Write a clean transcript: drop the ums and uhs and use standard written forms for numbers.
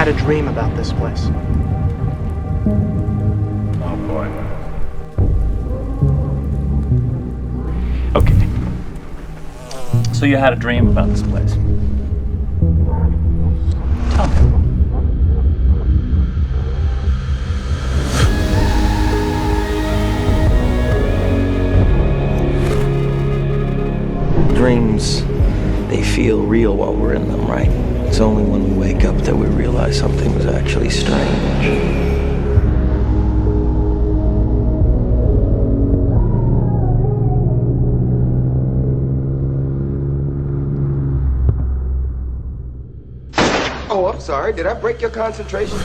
had a dream about this place. Oh boy. Okay. So you had a dream about this place. Tell me. Dreams, they feel real while we're in them, right? It's only when we wake up that we realize something was actually strange. Oh, I'm sorry. Did I break your concentration?